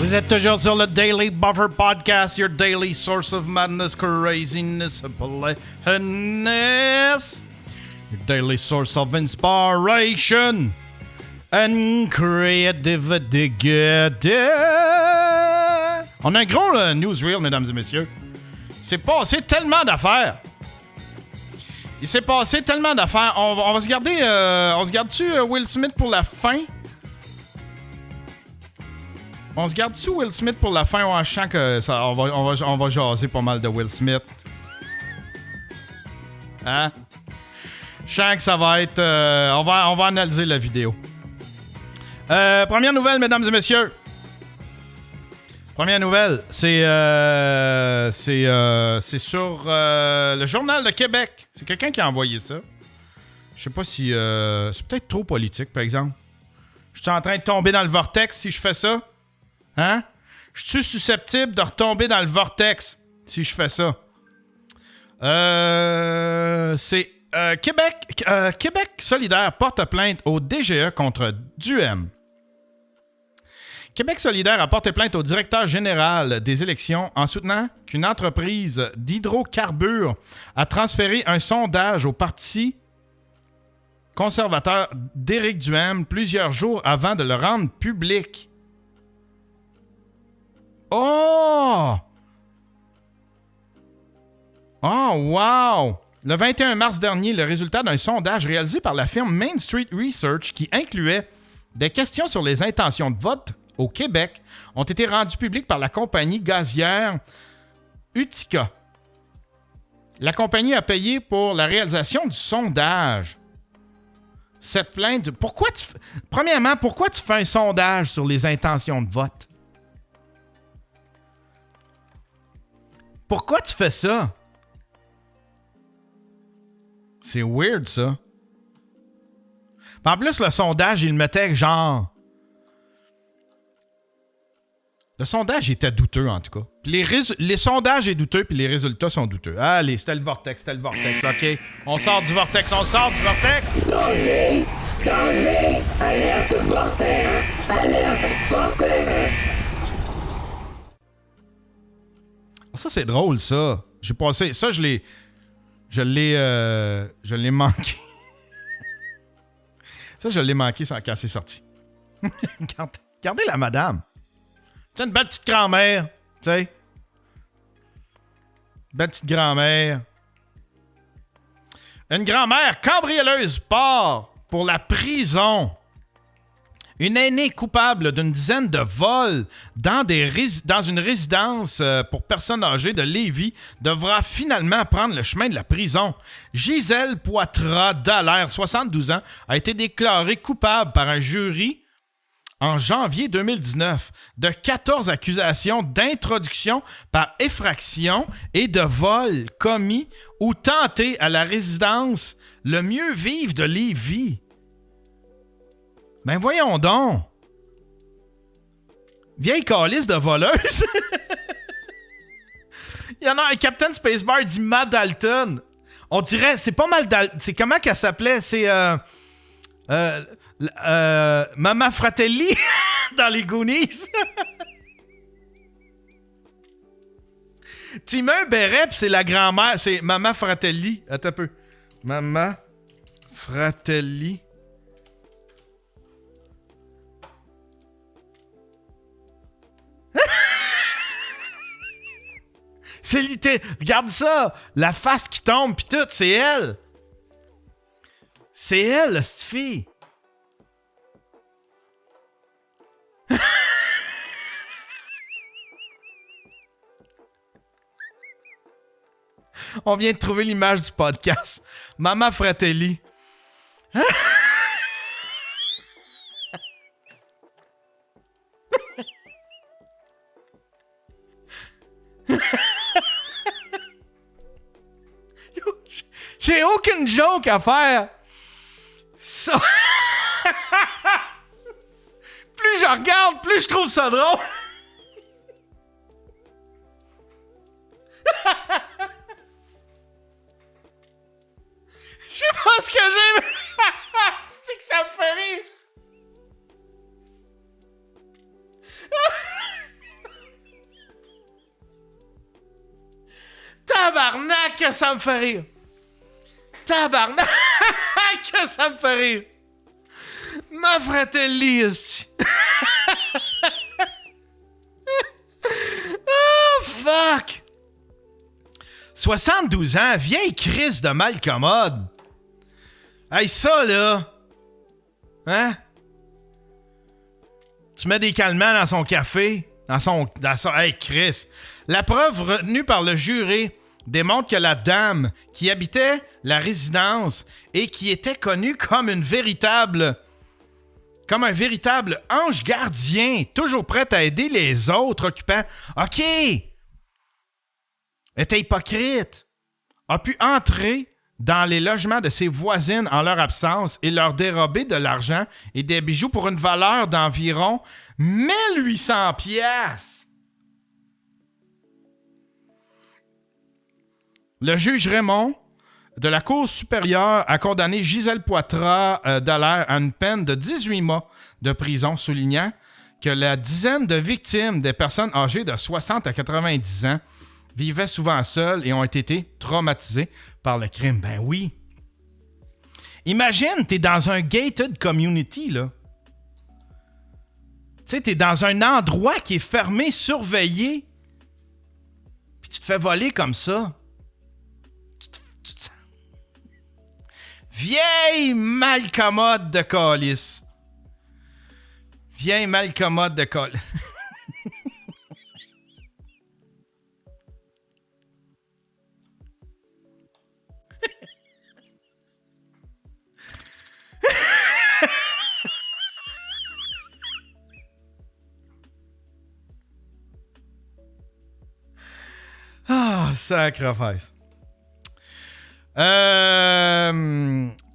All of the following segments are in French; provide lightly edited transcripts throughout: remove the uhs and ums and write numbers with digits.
Vous êtes toujours sur le Daily Buffer Podcast, your daily source of madness, craziness, politeness, your daily source of inspiration and creativity. On a un gros newsreel, mesdames et messieurs. Il s'est passé tellement d'affaires. On va se garder... on se garde-tu Will Smith pour la fin? On se garde-tu Will Smith pour la fin? Ouais, je sens que ça, on va jaser pas mal de Will Smith. Hein? Je sens que ça va être... on va analyser la vidéo. Première nouvelle, mesdames et messieurs. Première nouvelle, c'est sur le Journal de Québec. C'est quelqu'un qui a envoyé ça. Je sais pas si... c'est peut-être trop politique, par exemple. Je suis en train de tomber dans le vortex si je fais ça. Hein? Je suis susceptible de retomber dans le vortex si je fais ça. C'est Québec solidaire porte plainte au DGE contre Duhem. Québec solidaire a porté plainte au directeur général des élections en soutenant qu'une entreprise d'hydrocarbures a transféré un sondage au parti conservateur d'Éric Duhem plusieurs jours avant de le rendre public. Oh! Oh, wow! Le 21 mars dernier, le résultat d'un sondage réalisé par la firme Main Street Research qui incluait des questions sur les intentions de vote au Québec ont été rendus publics par la compagnie gazière Utica. La compagnie a payé pour la réalisation du sondage. Cette plainte... Premièrement, pourquoi tu fais un sondage sur les intentions de vote? Pourquoi tu fais ça? C'est weird, ça. En plus, le sondage, il le mettait genre... Le sondage était douteux, en tout cas. Puis les sondages sont douteux, puis les résultats sont douteux. Allez, c'était le vortex, OK? On sort du vortex. Danger! Alerte vortex! Ça, c'est drôle, ça. J'ai passé... Ça, je l'ai manqué. Ça, je l'ai manqué quand c'est sorti. Regardez la madame. C'est une belle petite grand-mère, tu sais. Belle petite grand-mère. Une grand-mère cambrioleuse part pour la prison. Une aînée coupable d'une dizaine de vols dans une résidence pour personnes âgées de Lévis devra finalement prendre le chemin de la prison. Gisèle Poitras-Dallaire, 72 ans, a été déclarée coupable par un jury en janvier 2019 de 14 accusations d'introduction par effraction et de vol commis ou tenté à la résidence Le Mieux Vivre de Lévis. Ben voyons donc. Vieille calice de voleuse. Il y en a un Captain Spacebar dit Matt Dalton. On dirait, c'est pas mal c'est comment qu'elle s'appelait? C'est Mama Fratelli dans les Goonies. Tu mets un béret pis c'est la grand-mère. C'est Mama Fratelli. Attends un peu. Mama Fratelli. C'est littéral. Regarde ça. La face qui tombe pis tout, c'est elle. C'est elle, cette fille. On vient de trouver l'image du podcast. Mama Fratelli. J'ai aucune joke à faire. Ça... Plus je regarde, plus je trouve ça drôle. Je sais pas ce que j'ai. C'est que ça me fait rire. que ça me fait rire! Tabarnak! Que ça me fait rire! Ma Fratelli, esti! Oh, fuck! 72 ans, vieille crise de mal commode. Hey, ça, là! Hein? Tu mets des calmants dans son café, dans son... Hey, Chris! La preuve retenue par le jury démontre que la dame qui habitait la résidence et qui était connue comme un véritable ange gardien, toujours prête à aider les autres occupants. OK! Était hypocrite. A pu entrer dans les logements de ses voisines en leur absence et leur dérober de l'argent et des bijoux pour une valeur d'environ 1800 piastres. Le juge Raymond de la Cour supérieure a condamné Gisèle Poitras Dallaire à une peine de 18 mois de prison, soulignant que la dizaine de victimes des personnes âgées de 60 à 90 ans vivaient souvent seules et ont été traumatisées par le crime. Ben oui. Imagine, t'es dans un gated community, là. Tu sais, t'es dans un endroit qui est fermé, surveillé, puis tu te fais voler comme ça. Tu te sens... Vieille malcommode de calice. Vieille malcommode de calice. Ah, sacrifice.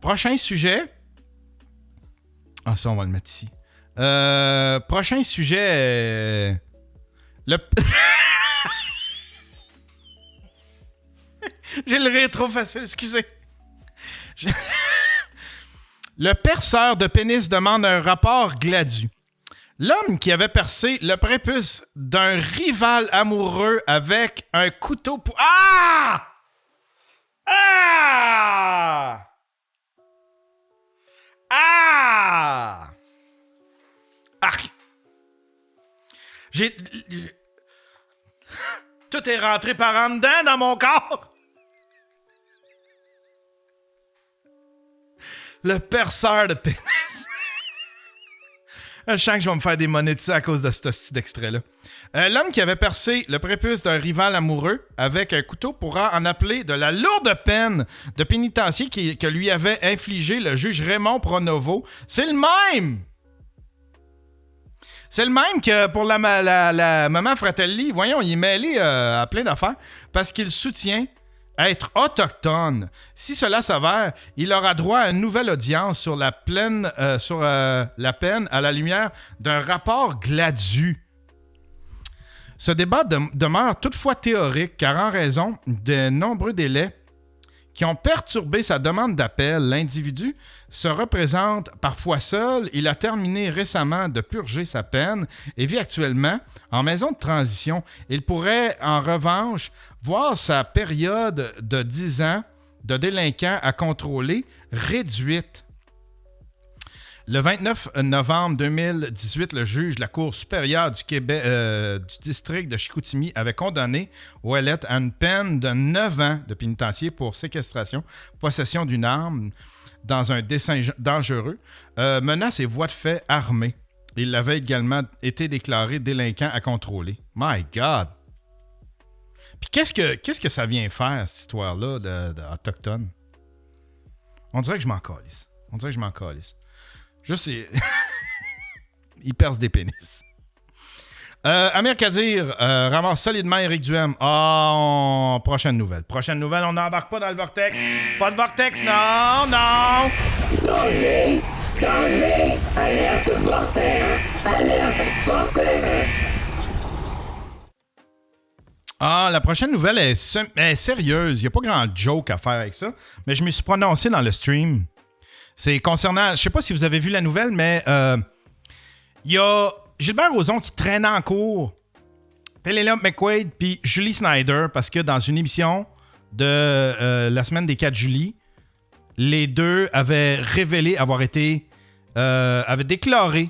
Prochain sujet. Ah, ça, on va le mettre ici. Prochain sujet. J'ai le rire trop facile, excusez. Le perceur de pénis demande un rapport Gladu. L'homme qui avait percé le prépuce d'un rival amoureux avec un couteau pour... Ah! Ah! Ah! Arc! Tout est rentré par en dedans dans mon corps. Le perceur de pénis. Je sens que je vais me faire démonétiser à cause de ce style d'extrait-là. L'homme qui avait percé le prépuce d'un rival amoureux avec un couteau pourra en appeler de la lourde peine de pénitencier que lui avait infligé le juge Raymond Pronovo. C'est le même! C'est le même que pour la maman Fratelli. Voyons, il est mêlé à plein d'affaires parce qu'il soutient être autochtone. Si cela s'avère, il aura droit à une nouvelle audience sur la peine à la lumière d'un rapport Gladu. Ce débat demeure toutefois théorique car en raison de nombreux délais qui ont perturbé sa demande d'appel, l'individu se représente parfois seul. Il a terminé récemment de purger sa peine et vit actuellement en maison de transition. Il pourrait en revanche voir sa période de 10 ans de délinquant à contrôler réduite. Le 29 novembre 2018, le juge de la Cour supérieure du Québec, du district de Chicoutimi avait condamné Ouellette à une peine de 9 ans de pénitencier pour séquestration, possession d'une arme dans un dessein dangereux, menace et voies de fait armées. Il avait également été déclaré délinquant à contrôler. My God! Puis qu'est-ce que ça vient faire, cette histoire-là d'Autochtone? On dirait que je m'en calisse. Juste, il perce des pénis. Amir Kadir ramasse solidement Éric Duhem. Prochaine nouvelle, on n'embarque pas dans le vortex. Pas de vortex, non. Danger, alerte vortex. La prochaine nouvelle est sérieuse. Il n'y a pas grand joke à faire avec ça, mais je me suis prononcé dans le stream. C'est concernant... Je sais pas si vous avez vu la nouvelle, mais il y a Gilbert Rozon qui traîne en cours Penelope McQuaid puis Julie Snyder parce que dans une émission de la semaine des 4 juillet, les deux avaient révélé avoir été... avaient déclaré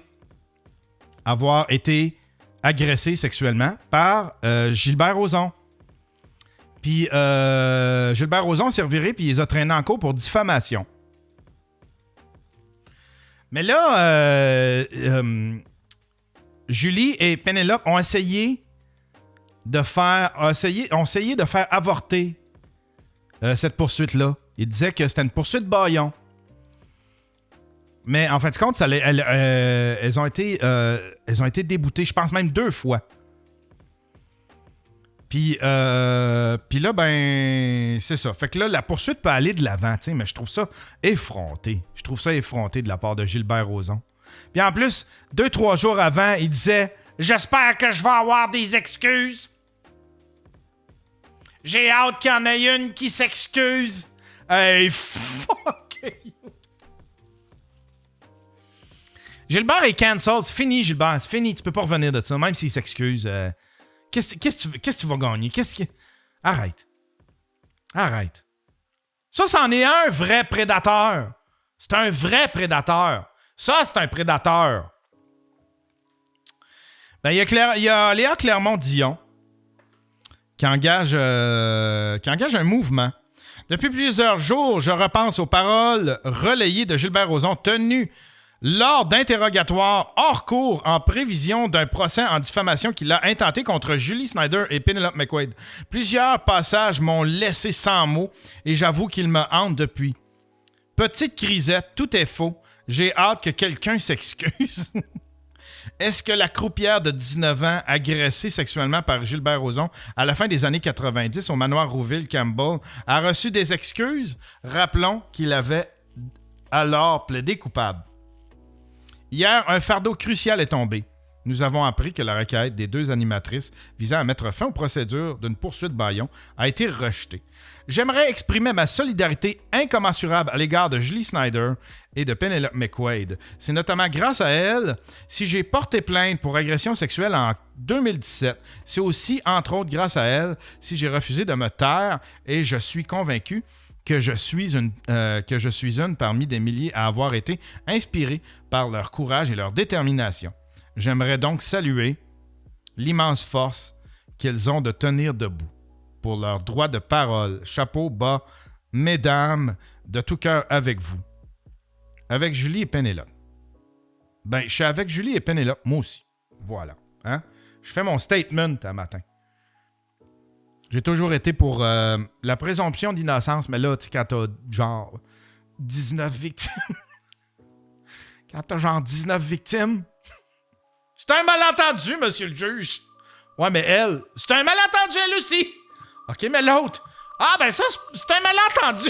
avoir été agressés sexuellement par Gilbert Rozon. Puis Gilbert Rozon s'est reviré puis il les a traînés en cours pour diffamation. Mais là, Julie et Pénélope ont essayé de faire avorter cette poursuite-là. Ils disaient que c'était une poursuite bâillon. Mais en fin de compte, elles ont été déboutées, je pense même 2 fois. Puis là, ben, c'est ça. Fait que là, la poursuite peut aller de l'avant, tu sais, mais je trouve ça effronté. Je trouve ça effronté de la part de Gilbert Rozon. Puis en plus, 2-3 jours avant, il disait « J'espère que je vais avoir des excuses. J'ai hâte qu'il y en ait une qui s'excuse. » Hey, fuck you. Gilbert est cancel. C'est fini, Gilbert. C'est fini. Tu peux pas revenir de ça, même s'il s'excuse. Qu'est-ce que tu vas gagner? Arrête. Arrête. Ça, c'en est un vrai prédateur. C'est un vrai prédateur. Ça, c'est un prédateur. Ben, il y a Léa Clermont-Dion qui engage un mouvement. Depuis plusieurs jours, je repense aux paroles relayées de Gilbert Rozon tenues lors d'interrogatoires hors cours en prévision d'un procès en diffamation qu'il a intenté contre Julie Snyder et Penelope McQuaid. Plusieurs passages m'ont laissé sans mots et j'avoue qu'ils me hantent depuis. Petite crisette, tout est faux. J'ai hâte que quelqu'un s'excuse. Est-ce que la croupière de 19 ans agressée sexuellement par Gilbert Rozon à la fin des années 90 au manoir Rouville-Campbell a reçu des excuses? Rappelons qu'il avait alors plaidé coupable. Hier, un fardeau crucial est tombé. Nous avons appris que la requête des 2 animatrices visant à mettre fin aux procédures d'une poursuite bâillon a été rejetée. J'aimerais exprimer ma solidarité incommensurable à l'égard de Julie Snyder et de Penelope McQuaid. C'est notamment grâce à elle si j'ai porté plainte pour agression sexuelle en 2017. C'est aussi, entre autres, grâce à elle si j'ai refusé de me taire et je suis convaincu que je suis une parmi des milliers à avoir été inspiré par leur courage et leur détermination. J'aimerais donc saluer l'immense force qu'elles ont de tenir debout pour leur droit de parole. Chapeau bas, mesdames, de tout cœur avec vous. Avec Julie et Pénélope. Ben, je suis avec Julie et Pénélope, moi aussi. Voilà. Hein? Je fais mon statement un matin. J'ai toujours été pour la présomption d'innocence, mais là, tu sais, quand t'as genre 19 victimes. Quand t'as genre 19 victimes. C'est un malentendu, monsieur le juge. Ouais, mais elle, c'est un malentendu, elle aussi. OK, mais l'autre. Ah, ben ça, c'est un malentendu.